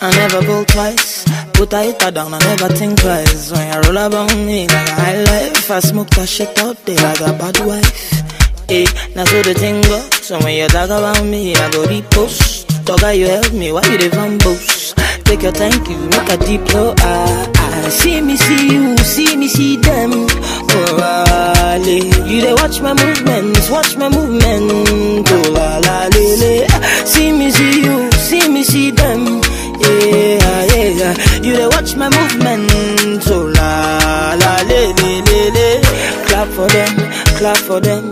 I never pull twice. Put a hitter down, I never think twice. When you roll about me like a high life, I smoke that shit out there like a bad wife. Hey, that's how the thing go. So when you talk about me, I go repost. Talk, you help me, why you the van boast? Take your thank you, make a deep low. See me, see you, see me, see them. Oh, you they watch my movements, watch my movement. Oh, la la la. See me, see you, see me, see them. Yeah, yeah, yeah. You they watch my movement. Oh, la la la la. Clap for them, clap for them.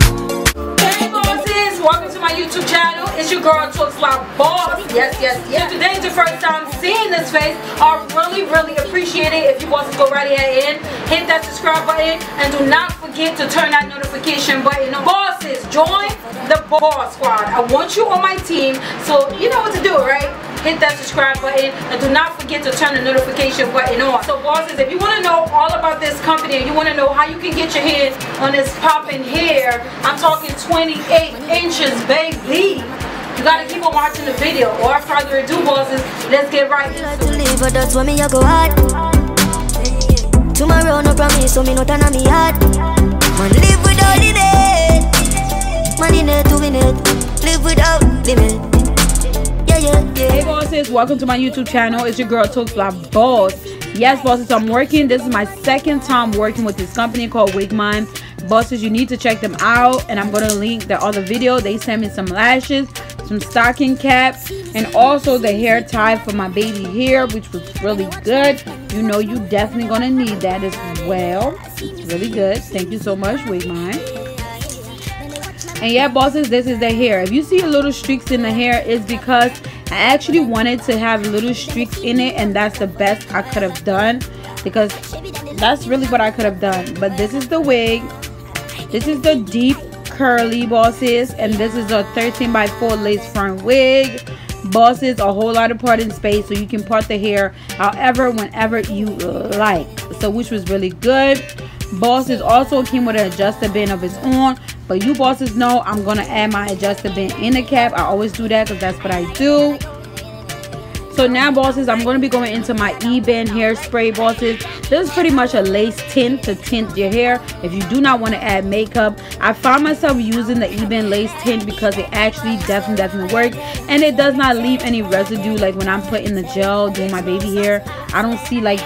Hey bosses, welcome to my YouTube channel. It's your girl Tokslaboss. Yes, yes, yes. Today is the first time seeing this face. I really appreciate it if you bosses go right ahead and hit that subscribe button, and do not forget to turn that notification button on. Bosses, join the boss squad. I want you on my team, so you know what to do, right? Hit that subscribe button and do not forget to turn the notification button on. So bosses, if you want to know all about this company and you want to know how you can get your hands on this popping hair, I'm talking 28 inches, baby. You gotta keep on watching the video. Without further ado, bosses, let's get right into it. But that's when me I go hard. Tomorrow no promise, so me no turn on me hard. Man live without limit. Man in it, 2 minutes. Live without limit. Hey bosses, welcome to my YouTube channel. It's your girl Tokslaboss. Yes bosses, I'm working. This is my second time working with this company called WIGMY. Bosses, you need to check them out, and I'm going to link their other video. They sent me some lashes, some stocking caps, and also the hair tie for my baby hair, which was really good. You know you definitely going to need that as well. It's really good. Thank you so much, WIGMY. And yeah bosses, this is the hair. If you see a little streaks in the hair, it's because I actually wanted to have little streaks in it, and that's the best I could have done, because that's really what I could have done. But this is the wig. This is the deep curly bosses, and this is a 13x4 lace front wig. Bosses, a whole lot of parting space, so you can part the hair however, whenever you like. So which was really good. Bosses also came with an adjuster band of its own, but you bosses know I'm gonna add my adjuster band in the cap. I always do that because that's what I do. So now bosses, I'm going to be going into my E-band hairspray bosses. This is pretty much a lace tint to tint your hair if you do not want to add makeup. I found myself using the E-band lace tint because it actually definitely works, and it does not leave any residue. Like when I'm putting the gel doing my baby hair, I don't see like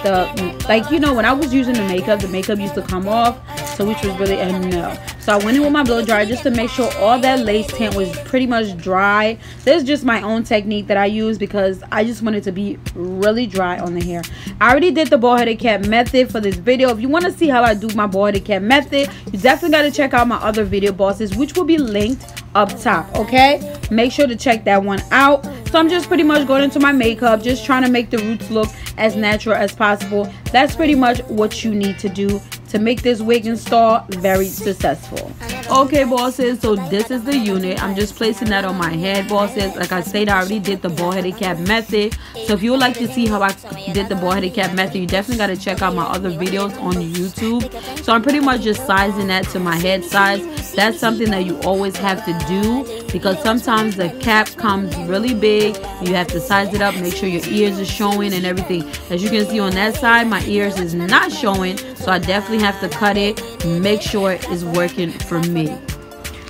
you know, when I was using the makeup used to come off, so which was really a no. So I went in with my blow dryer just to make sure all that lace tint was pretty much dry. This is just my own technique that I use because I just want it to be really dry on the hair. I already did the bald headed cap method for this video. If you want to see how I do my bald headed cap method, you definitely got to check out my other video bosses, which will be linked up top. Okay, make sure to check that one out. So I'm just pretty much going into my makeup, just trying to make the roots look as natural as possible. That's pretty much what you need to do to make this wig install very successful. Okay bosses, so this is the unit. I'm just placing that on my head bosses. Like I said, I already did the bald headed cap method, so if you would like to see how I did the bald headed cap method, you definitely got to check out my other videos on YouTube. So I'm pretty much just sizing that to my head size. That's something that you always have to do, because sometimes the cap comes really big. You have to size it up, make sure your ears are showing and everything. As you can see on that side, my ears is not showing, so I definitely have to cut it, make sure it's working for me.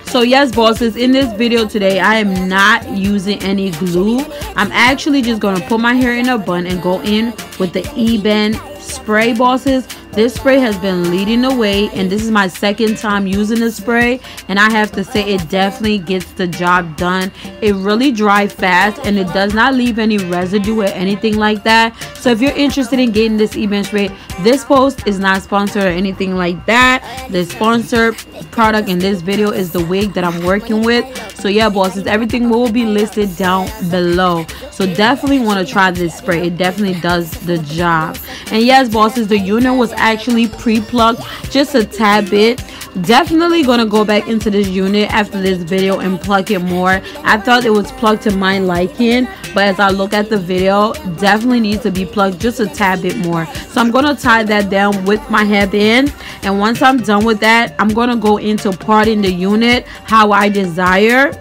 So yes bosses, in this video today I am not using any glue. I'm actually just going to put my hair in a bun and go in with the E-band spray bosses. This spray has been leading the way, and this is my second time using the spray, and I have to say it definitely gets the job done. It really dries fast, and it does not leave any residue or anything like that. So if you're interested in getting this E-band spray, this post is not sponsored or anything like that. The sponsored product in this video is the wig that I'm working with. So yeah bosses, everything will be listed down below, so definitely want to try this spray. It definitely does the job. And yes bosses, the unit was actually pre-plucked just a tad bit. Definitely gonna go back into this unit after this video and pluck it more. I thought it was plucked to my liking, but as I look at the video, definitely needs to be plucked just a tad bit more. So I'm gonna tie that down with my headband, and once I'm done with that, I'm gonna go into parting the unit how I desire.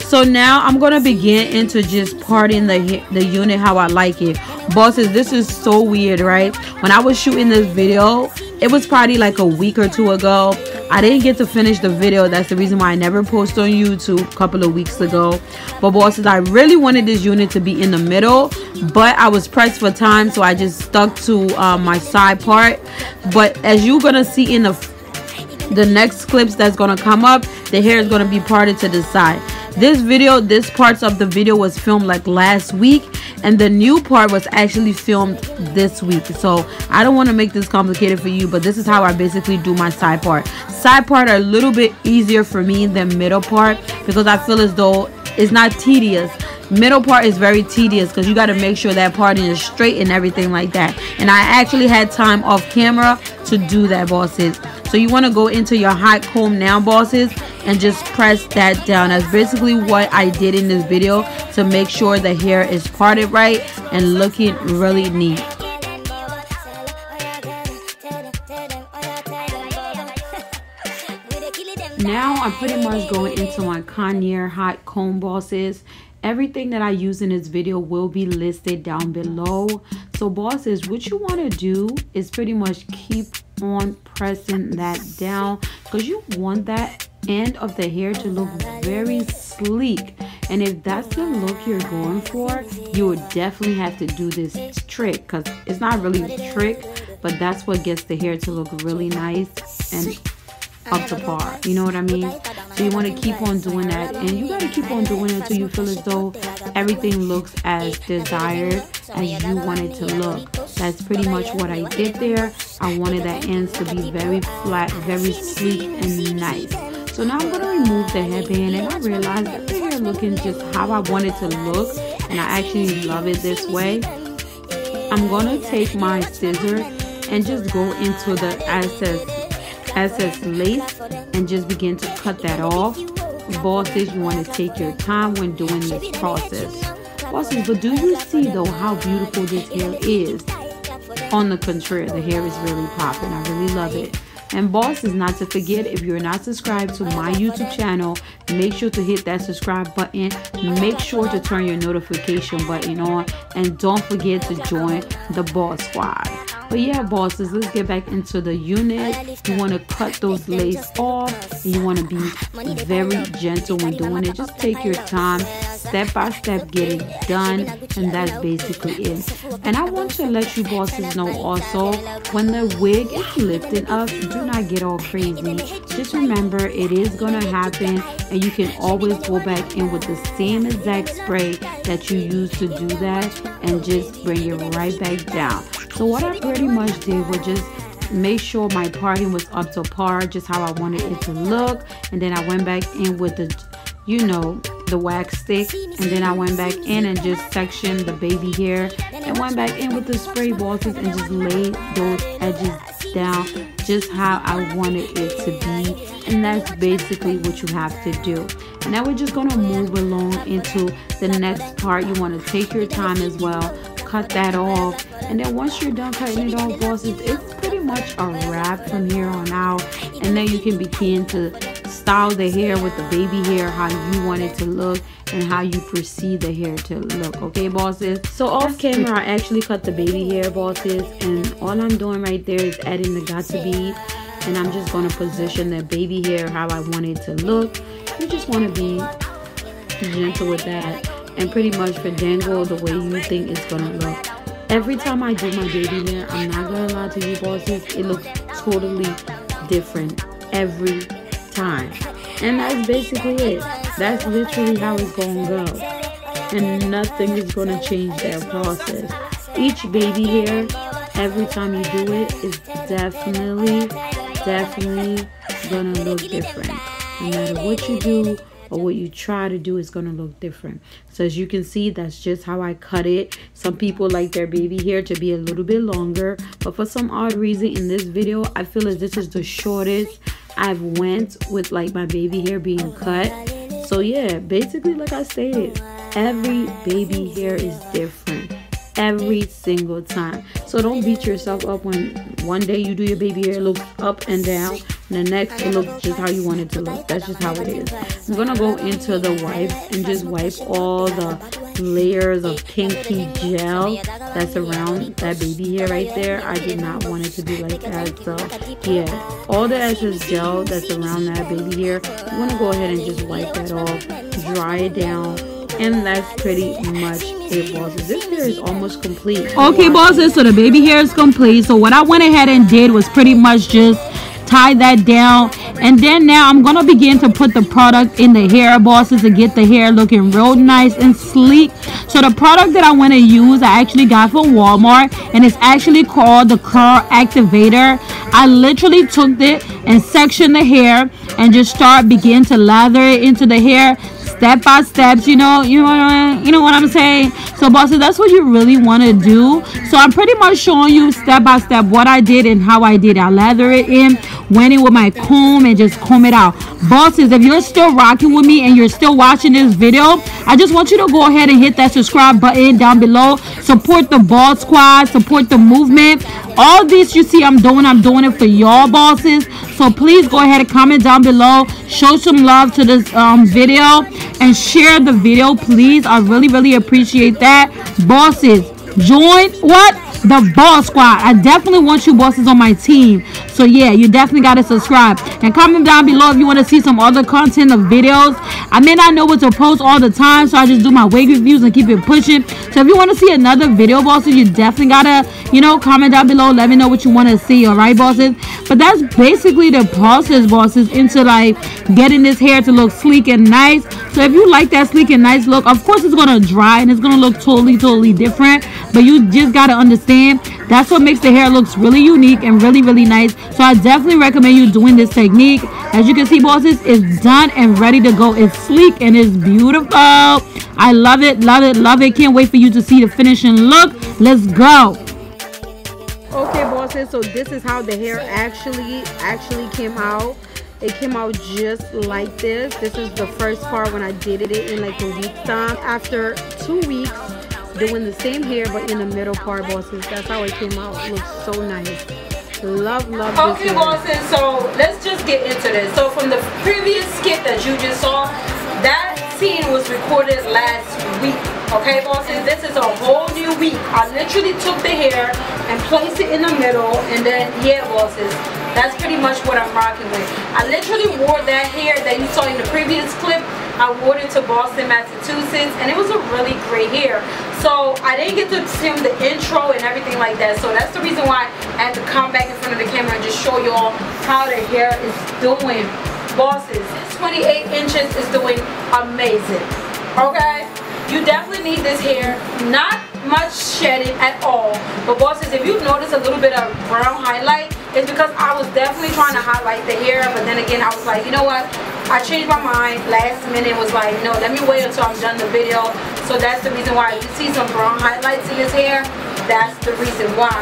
So So now I'm gonna begin into just parting the unit how I like it. Bosses, this is so weird, right? When I was shooting this video, it was probably like a week or two ago. I didn't get to finish the video. That's the reason why I never posted on YouTube a couple of weeks ago. But bosses, I really wanted this unit to be in the middle, but I was pressed for time, so I just stuck to my side part. But as you're gonna see in the next clips that's gonna come up, the hair is gonna be parted to the side. This parts of the video was filmed like last week, and the new part was actually filmed this week. So I don't want to make this complicated for you, but this is how I basically do my side part. Side part are a little bit easier for me than middle part, because I feel as though it's not tedious. Middle part is very tedious because you got to make sure that parting is straight and everything like that. And I actually had time off camera to do that, bosses. So you want to go into your hot comb now, bosses, and just press that down. That's basically what I did in this video to make sure the hair is parted right and looking really neat. Now I'm pretty much going into my Conair hot comb, bosses. Everything that I use in this video will be listed down below. So bosses, what you want to do is pretty much keep on pressing that down, because you want that end of the hair to look very sleek. And if that's the look you're going for, you would definitely have to do this trick, because it's not really a trick, but that's what gets the hair to look really nice and up to par. You know what I mean? So you want to keep on doing that, and you got to keep on doing it until you feel as though everything looks as desired as you want it to look. That's pretty much what I did there. I wanted that ends to be very flat, very sleek and nice. So now I'm going to remove the headband, and I realized that the hair looking just how I want it to look, and I actually love it this way. I'm going to take my scissors and just go into the excess lace and just begin to cut that off. Bosses, you want to take your time when doing this process. Bosses, but do you see though how beautiful this hair is? On the contrary, the hair is really popping. I really love it. And bosses, not to forget, if you're not subscribed to my YouTube channel, make sure to hit that subscribe button. Make sure to turn your notification button on, and don't forget to join the boss squad. But yeah, bosses, let's get back into the unit. You want to cut those lace off, and you want to be very gentle when doing it. Just take your time, step by step, get it done, and that's basically it. And I want to let you bosses know also, when the wig is lifting up, do not get all crazy. Just remember, it is gonna happen, and you can always go back in with the same exact spray that you used to do that, and just bring it right back down. So what I pretty much did was just make sure my parting was up to par, just how I wanted it to look. And then I went back in with the, you know, the wax stick, and then I went back in and just sectioned the baby hair, and went back in with the spray bosses and just laid those edges down just how I wanted it to be. And that's basically what you have to do. And now we're just going to move along into the next part. You want to take your time as well, cut that off, and then once you're done cutting it off, bosses, it's pretty much a wrap from here on out. And then you can begin to style the hair with the baby hair how you want it to look and how you perceive the hair to look. Okay, bosses? So off camera, I actually cut the baby hair, bosses, and all I'm doing right there is adding the Gotcha bead, and I'm just going to position the baby hair how I want it to look. You just want to be gentle with that, and pretty much dangle the way you think it's going to look. Every time I do my baby hair, I'm not going to lie to you, bosses, it looks totally different every time. And that's basically it. That's literally how it's going to go. And nothing is going to change that process. Each baby hair, every time you do it, is definitely going to look different. No matter what you do or what you try to do, is going to look different. So as you can see, that's just how I cut it. Some people like their baby hair to be a little bit longer, but for some odd reason in this video, I feel as this is the shortest I've went with like my baby hair being cut. So yeah, basically like I stated, every baby hair is different every single time. So don't beat yourself up when one day you do your baby hair, it looks up and down, The next, it looks just how you want it to look. That's just how it is. I'm gonna go into the wipes and just wipe all the layers of kinky gel that's around that baby hair right there. I did not want it to be like that. So yeah, all the excess gel that's around that baby hair, I'm gonna go ahead and just wipe that off, dry it down, and that's pretty much it, bosses. This hair is almost complete. Okay, bosses, so the baby hair is complete. So what I went ahead and did was pretty much just tie that down, and then now I'm gonna begin to put the product in the hair, bosses, to get the hair looking real nice and sleek. So the product that I want to use, I actually got from Walmart, and it's actually called the Curl Activator. I literally took it and sectioned the hair and just begin to lather it into the hair step by steps. You know what I'm saying? So bosses, that's what you really want to do. So I'm pretty much showing you step by step what I did and how I did it. I lather it in, went in with my comb and just comb it out. Bosses, if you're still rocking with me and you're still watching this video, I just want you to go ahead and hit that subscribe button down below. Support the bald squad, support the movement. All this you see I'm doing it for y'all, bosses. So please go ahead and comment down below, show some love to this video, and share the video, please. I really appreciate that, bosses. Join the boss squad. I definitely want you bosses on my team. So yeah, you definitely got to subscribe and comment down below if you want to see some other content of videos. I may not know what to post all the time, so I just do my wig reviews and keep it pushing. So if you want to see another video, bosses, you definitely gotta comment down below, let me know what you want to see. All right, bosses? But that's basically the process, bosses, into like getting this hair to look sleek and nice. So if you like that sleek and nice look, of course it's gonna dry and it's gonna look totally different, but you just gotta understand that's what makes the hair looks really unique and really nice. So I definitely recommend you doing this technique. As you can see, bosses, it's done and ready to go. It's sleek and it's beautiful. I love it. Can't wait for you to see the finishing look. Let's go. Okay, bosses, so this is how the hair actually came out. It came out just like this. This is the first part when I did it in like a week's time. After 2 weeks doing the same hair but in the middle part, bosses, that's how it came out. It looks so nice. Love this okay hair. Bosses, so let's just get into this. So from the previous skit that you just saw, that scene was recorded last week. Okay, bosses, this is a whole new week. I literally took the hair and placed it in the middle, and then yeah, bosses, that's pretty much what I'm rocking with. I literally wore that hair that you saw in the previous clip. I wore it to Boston, Massachusetts, and it was a really great hair. So I didn't get to film the intro and everything like that. So that's the reason why I had to come back in front of the camera and just show y'all how the hair is doing. Bosses, 28 inches is doing amazing. Okay? You definitely need this hair. Not much shedding at all. But bosses, if you notice a little bit of brown highlight, it's because I was definitely trying to highlight the hair. But then again, I was like, you know what? I changed my mind last minute. Was like, no, let me wait until I'm done the video. So that's the reason why you see some brown highlights in this hair. That's the reason why.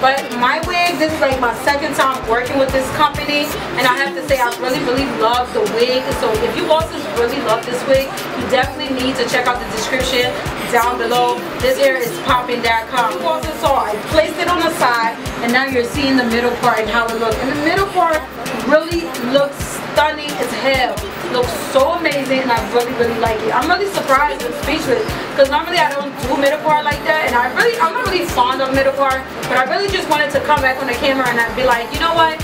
But my wig, this is like my second time working with this company, and I have to say I really love the wig. So if you also really love this wig, you definitely need to check out the description down below. This hair is popping.com. You also saw I placed it on the side, and now you're seeing the middle part and how it looks. And the middle part really looks stunning as hell. Looks so amazing, and I really like it. I'm really surprised and speechless because normally I don't do middle part like that, and I'm not really fond of middle part, but I really just wanted to come back on the camera and I'd be like, you know what?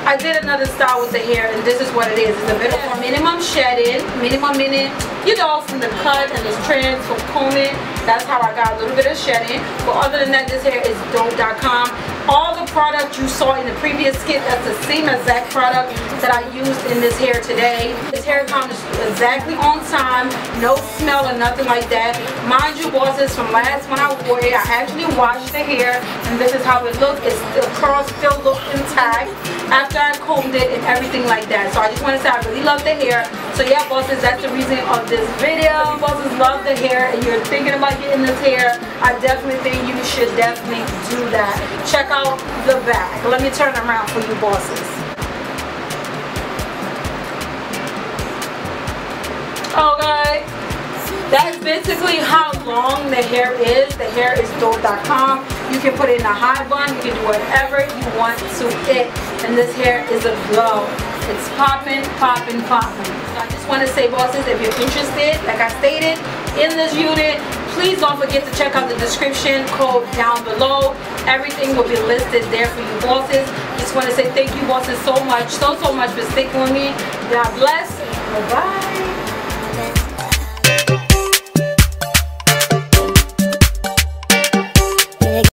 I did another style with the hair, and this is what it is. It's a middle part, minimum shedding, minimum minute, from the cut and the strands from combing. That's how I got a little bit of shedding. But other than that, this hair is dope.com. All the product you saw in the previous skit, that's the same exact product that I used in this hair today. This hair comes exactly on time, no smell or nothing like that. Mind you, bosses, from last when I wore it, I actually washed the hair, and this is how it looked. It's the curls still look intact after I combed it and everything like that. So I just want to say I really love the hair. So yeah, bosses, that's the reason of this video. Bosses love the hair, and you're thinking about getting this hair, I definitely think you should definitely do that. Check out the back. Let me turn around for you, bosses. Okay, that's basically how long the hair is. The hair is dope.com. You can put it in a hot bun. You can do whatever you want to it. And this hair is a glow. It's popping, popping, popping. So I just want to say, bosses, if you're interested, like I stated, in this unit, please don't forget to check out the description code down below. Everything will be listed there for you, bosses. Just want to say thank you, bosses, so much for sticking with me. God bless. Bye-bye.